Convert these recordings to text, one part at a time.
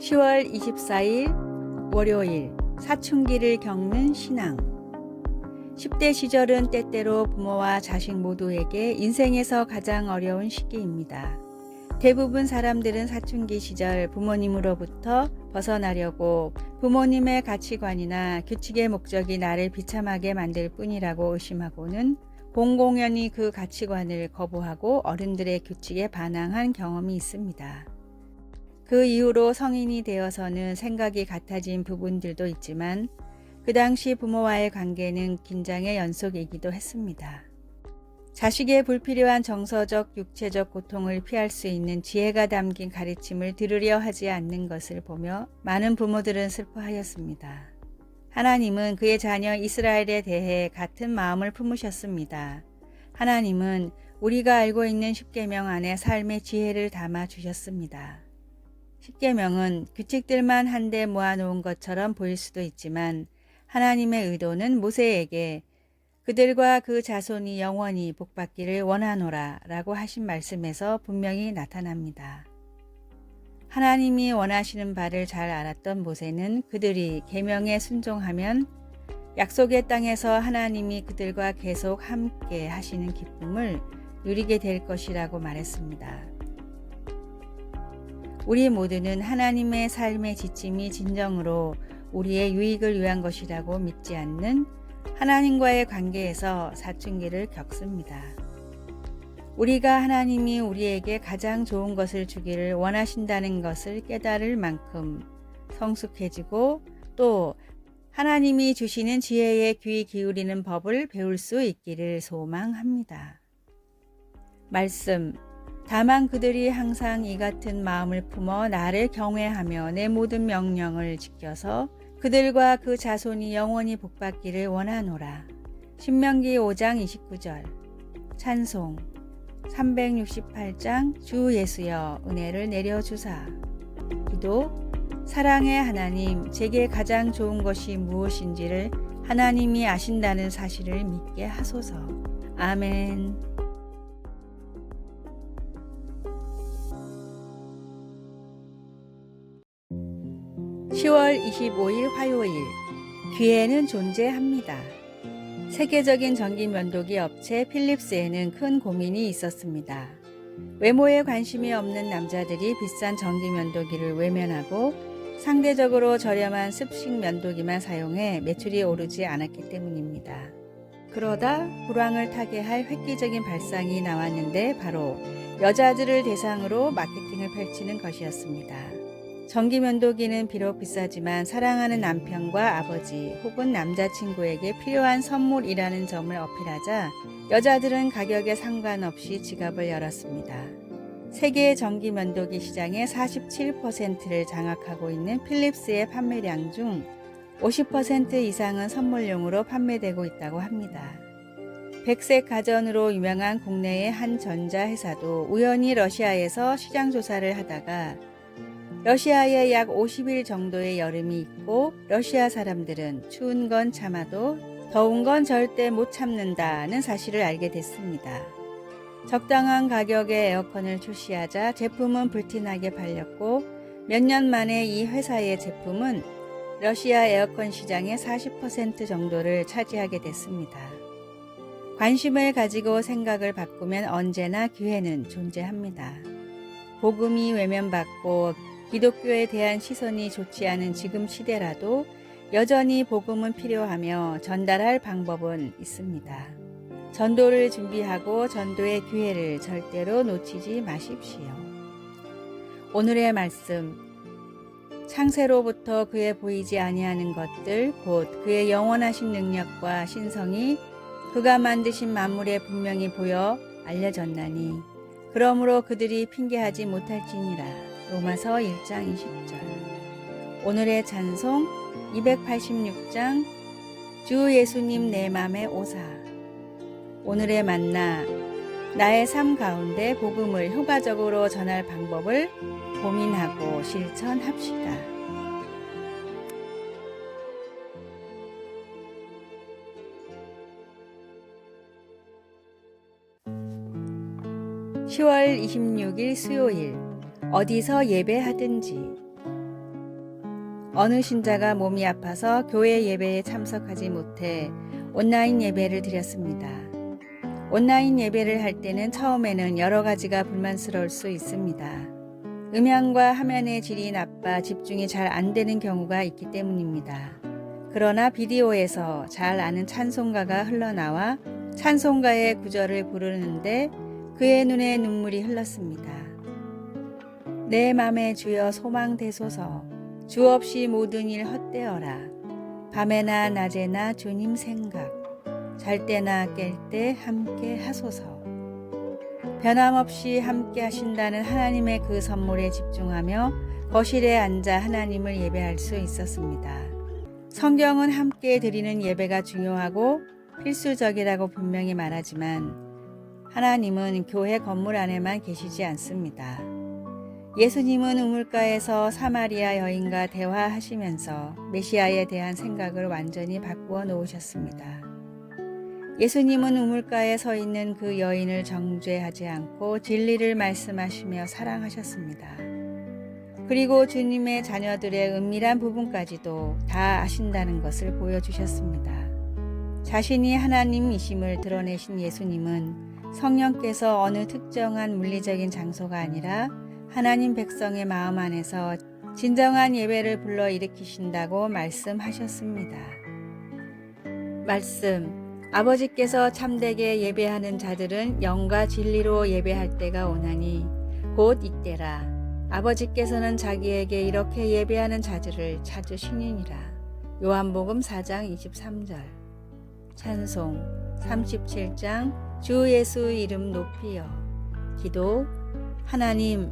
10월 24일 월요일 사춘기를 겪는 신앙. 10대 시절은 때때로 부모와 자식 모두에게 인생에서 가장 어려운 시기입니다. 대부분 사람들은 사춘기 시절 부모님으로부터 벗어나려고 부모님의 가치관이나 규칙의 목적이 나를 비참하게 만들 뿐이라고 의심하고는 공공연히 그 가치관을 거부하고 어른들의 규칙에 반항한 경험이 있습니다. 그 이후로 성인이 되어서는 생각이 같아진 부분들도 있지만 그 당시 부모와의 관계는 긴장의 연속이기도 했습니다. 자식의 불필요한 정서적, 육체적 고통을 피할 수 있는 지혜가 담긴 가르침을 들으려 하지 않는 것을 보며 많은 부모들은 슬퍼하였습니다. 하나님은 그의 자녀 이스라엘에 대해 같은 마음을 품으셨습니다. 하나님은 우리가 알고 있는 십계명 안에 삶의 지혜를 담아 주셨습니다. 십계명은 규칙들만 한데 모아놓은 것처럼 보일 수도 있지만 하나님의 의도는 모세에게 그들과 그 자손이 영원히 복받기를 원하노라 라고 하신 말씀에서 분명히 나타납니다. 하나님이 원하시는 바를 잘 알았던 모세는 그들이 계명에 순종하면 약속의 땅에서 하나님이 그들과 계속 함께 하시는 기쁨을 누리게 될 것이라고 말했습니다. 우리 모두는 하나님의 삶의 지침이 진정으로 우리의 유익을 위한 것이라고 믿지 않는 하나님과의 관계에서 사춘기를 겪습니다. 우리가 하나님이 우리에게 가장 좋은 것을 주기를 원하신다는 것을 깨달을 만큼 성숙해지고 또 하나님이 주시는 지혜에 귀 기울이는 법을 배울 수 있기를 소망합니다. 말씀. 다만 그들이 항상 이 같은 마음을 품어 나를 경외하며 내 모든 명령을 지켜서 그들과 그 자손이 영원히 복받기를 원하노라. 신명기 5장 29절. 찬송 368장 주 예수여 은혜를 내려주사. 기도. 사랑의 하나님, 제게 가장 좋은 것이 무엇인지를 하나님이 아신다는 사실을 믿게 하소서. 아멘. 10월 25일 화요일. 귀에는 존재합니다. 세계적인 전기 면도기 업체 필립스에는 큰 고민이 있었습니다. 외모에 관심이 없는 남자들이 비싼 전기 면도기를 외면하고 상대적으로 저렴한 습식 면도기만 사용해 매출이 오르지 않았기 때문입니다. 그러다 불황을 타게 할 획기적인 발상이 나왔는데 바로 여자들을 대상으로 마케팅을 펼치는 것이었습니다. 전기 면도기는 비록 비싸지만 사랑하는 남편과 아버지 혹은 남자친구에게 필요한 선물이라는 점을 어필하자 여자들은 가격에 상관없이 지갑을 열었습니다. 세계 전기 면도기 시장의 47%를 장악하고 있는 필립스의 판매량 중 50% 이상은 선물용으로 판매되고 있다고 합니다. 백색 가전으로 유명한 국내의 한 전자회사도 우연히 러시아에서 시장 조사를 하다가 러시아에 약 50일 정도의 여름이 있고 러시아 사람들은 추운 건 참아도 더운 건 절대 못 참는다는 사실을 알게 됐습니다. 적당한 가격의 에어컨을 출시하자 제품은 불티나게 팔렸고 몇 년 만에 이 회사의 제품은 러시아 에어컨 시장의 40% 정도를 차지하게 됐습니다. 관심을 가지고 생각을 바꾸면 언제나 기회는 존재합니다. 복음이 외면받고 기독교에 대한 시선이 좋지 않은 지금 시대라도 여전히 복음은 필요하며 전달할 방법은 있습니다. 전도를 준비하고 전도의 기회를 절대로 놓치지 마십시오. 오늘의 말씀. 창세로부터 그의 보이지 아니하는 것들 곧 그의 영원하신 능력과 신성이 그가 만드신 만물에 분명히 보여 알려졌나니 그러므로 그들이 핑계하지 못할지니라. 로마서 1장 20절. 오늘의 찬송 286장 주 예수님 내 맘에 오사. 오늘의 만나. 나의 삶 가운데 복음을 효과적으로 전할 방법을 고민하고 실천합시다. (10월 26일) 수요일. 어디서 예배하든지. 어느 신자가 몸이 아파서 교회 예배에 참석하지 못해 온라인 예배를 드렸습니다. 온라인 예배를 할 때는 처음에는 여러 가지가 불만스러울 수 있습니다. 음향과 화면의 질이 나빠 집중이 잘 안 되는 경우가 있기 때문입니다. 그러나 비디오에서 잘 아는 찬송가가 흘러나와 찬송가의 구절을 부르는데 그의 눈에 눈물이 흘렀습니다. 내 맘에 주여 소망되소서, 주 없이 모든 일 헛되어라. 밤에나 낮에나 주님 생각, 잘 때나 깰 때 함께 하소서. 변함없이 함께 하신다는 하나님의 그 선물에 집중하며 거실에 앉아 하나님을 예배할 수 있었습니다. 성경은 함께 드리는 예배가 중요하고 필수적이라고 분명히 말하지만 하나님은 교회 건물 안에만 계시지 않습니다. 예수님은 우물가에서 사마리아 여인과 대화하시면서 메시아에 대한 생각을 완전히 바꾸어 놓으셨습니다. 예수님은 우물가에 서 있는 그 여인을 정죄하지 않고 진리를 말씀하시며 사랑하셨습니다. 그리고 주님의 자녀들의 은밀한 부분까지도 다 아신다는 것을 보여주셨습니다. 자신이 하나님이심을 드러내신 예수님은 성령께서 어느 특정한 물리적인 장소가 아니라 하나님 백성의 마음 안에서 진정한 예배를 불러일으키신다고 말씀하셨습니다. 말씀, 아버지께서 참되게 예배하는 자들은 영과 진리로 예배할 때가 오나니 곧 이때라. 아버지께서는 자기에게 이렇게 예배하는 자들을 찾으시니라. 요한복음 4장 23절. 찬송 37장 주 예수 이름 높이여. 기도, 하나님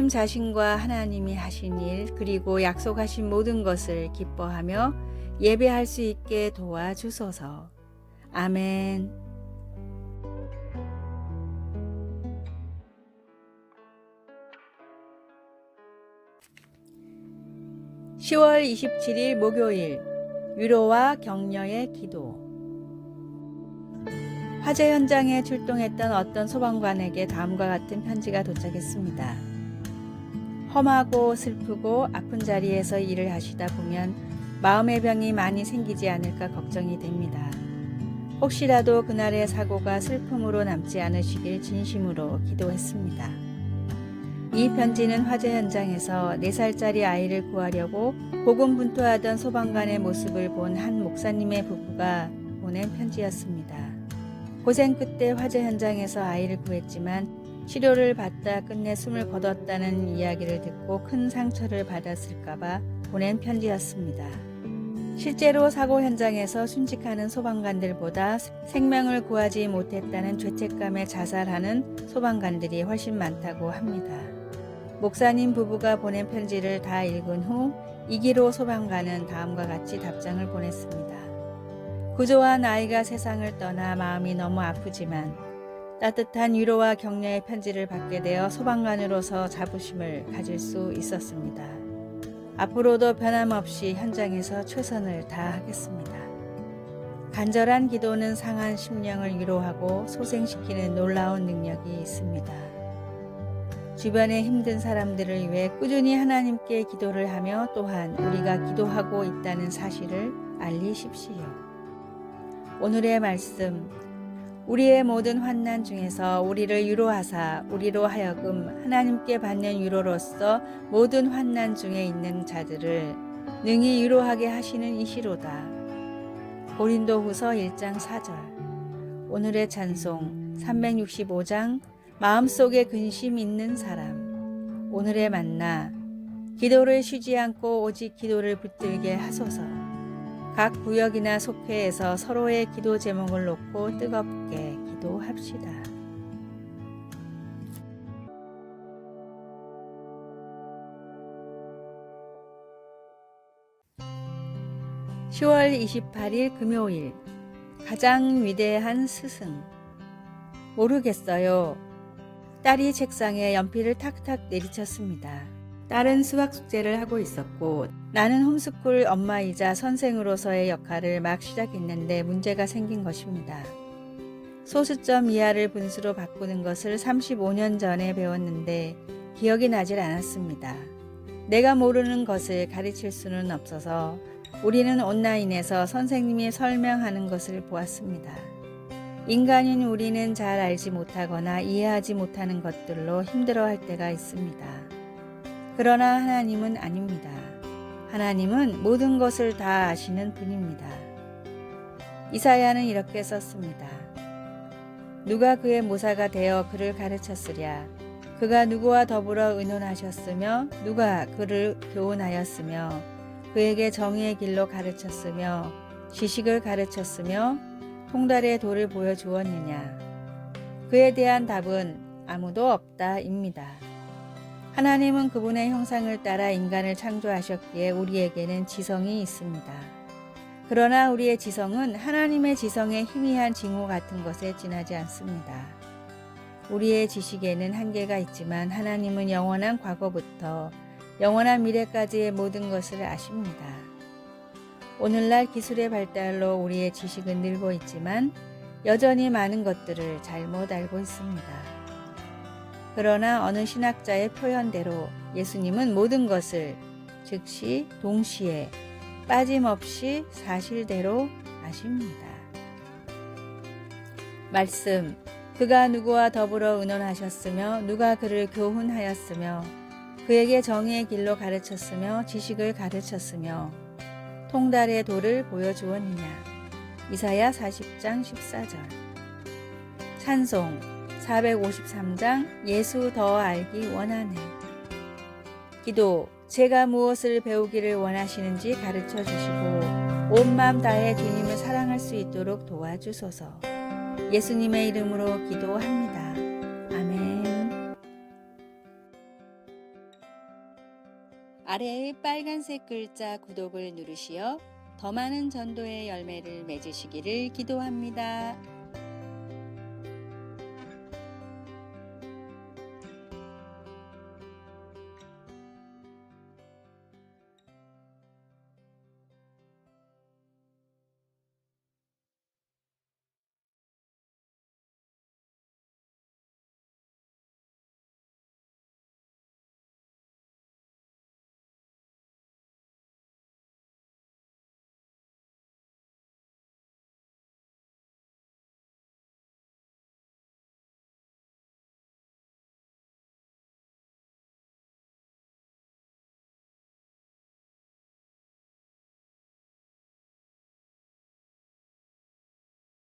자신과 하나님이 하신 일 그리고 약속하신 모든 것을 기뻐하며 예배할 수 있게 도와주소서. 아멘. 10월 27일 목요일 위로와 격려의 기도. 화재 현장에 출동했던 어떤 소방관에게 다음과 같은 편지가 도착했습니다. 험하고 슬프고 아픈 자리에서 일을 하시다 보면 마음의 병이 많이 생기지 않을까 걱정이 됩니다. 혹시라도 그날의 사고가 슬픔으로 남지 않으시길 진심으로 기도했습니다. 이 편지는 화재 현장에서 4살짜리 아이를 구하려고 고군분투하던 소방관의 모습을 본 한 목사님의 부부가 보낸 편지였습니다. 고생 끝에 화재 현장에서 아이를 구했지만 치료를 받다 끝내 숨을 거뒀다는 이야기를 듣고 큰 상처를 받았을까봐 보낸 편지였습니다. 실제로 사고 현장에서 순직하는 소방관들보다 생명을 구하지 못했다는 죄책감에 자살하는 소방관들이 훨씬 많다고 합니다. 목사님 부부가 보낸 편지를 다 읽은 후 이기로 소방관은 다음과 같이 답장을 보냈습니다. 구조한 아이가 세상을 떠나 마음이 너무 아프지만 따뜻한 위로와 격려의 편지를 받게 되어 소방관으로서 자부심을 가질 수 있었습니다. 앞으로도 변함없이 현장에서 최선을 다하겠습니다. 간절한 기도는 상한 심령을 위로하고 소생시키는 놀라운 능력이 있습니다. 주변의 힘든 사람들을 위해 꾸준히 하나님께 기도를 하며 또한 우리가 기도하고 있다는 사실을 알리십시오. 오늘의 말씀, 우리의 모든 환난 중에서 우리를 위로하사 우리로 하여금 하나님께 받는 위로로서 모든 환난 중에 있는 자들을 능히 위로하게 하시는 이시로다. 고린도후서 1장 4절. 오늘의 찬송 365장 마음속에 근심 있는 사람. 오늘의 만나, 기도를 쉬지 않고 오직 기도를 붙들게 하소서. 각 구역이나 속회에서 서로의 기도 제목을 놓고 뜨겁게 기도합시다. (10월 28일) 금요일. 가장 위대한 스승. 모르겠어요. 딸이 책상에 연필을 탁탁 내리쳤습니다. 딸은 수학 숙제를 하고 있었고 나는 홈스쿨 엄마이자 선생으로서의 역할을 막 시작했는데 문제가 생긴 것입니다. 소수점 이하를 분수로 바꾸는 것을 35년 전에 배웠는데 기억이 나질 않았습니다. 내가 모르는 것을 가르칠 수는 없어서 우리는 온라인에서 선생님이 설명하는 것을 보았습니다. 인간인 우리는 잘 알지 못하거나 이해하지 못하는 것들로 힘들어할 때가 있습니다. 그러나 하나님은 아닙니다. 하나님은 모든 것을 다 아시는 분입니다. 이사야는 이렇게 썼습니다. 누가 그의 모사가 되어 그를 가르쳤으랴. 그가 누구와 더불어 의논하셨으며 누가 그를 교훈하였으며 그에게 정의의 길로 가르쳤으며 지식을 가르쳤으며 통달의 도를 보여주었느냐. 그에 대한 답은 아무도 없다입니다. 하나님은 그분의 형상을 따라 인간을 창조하셨기에 우리에게는 지성이 있습니다. 그러나 우리의 지성은 하나님의 지성의 희미한 징후 같은 것에 지나지 않습니다. 우리의 지식에는 한계가 있지만 하나님은 영원한 과거부터 영원한 미래까지의 모든 것을 아십니다. 오늘날 기술의 발달로 우리의 지식은 늘고 있지만 여전히 많은 것들을 잘못 알고 있습니다. 그러나 어느 신학자의 표현대로 예수님은 모든 것을 즉시 동시에 빠짐없이 사실대로 아십니다. 말씀, 그가 누구와 더불어 의논하셨으며 누가 그를 교훈하였으며 그에게 정의의 길로 가르쳤으며 지식을 가르쳤으며 통달의 도를 보여주었느냐. 이사야 40장 14절. 찬송 453장 예수 더 알기 원하네. 기도, 제가 무엇을 배우기를 원하시는지 가르쳐 주시고 온 마음 다해 주님을 사랑할 수 있도록 도와주소서. 예수님의 이름으로 기도합니다. 아멘. 아래의 빨간색 글자 구독을 누르시어 더 많은 전도의 열매를 맺으시기를 기도합니다.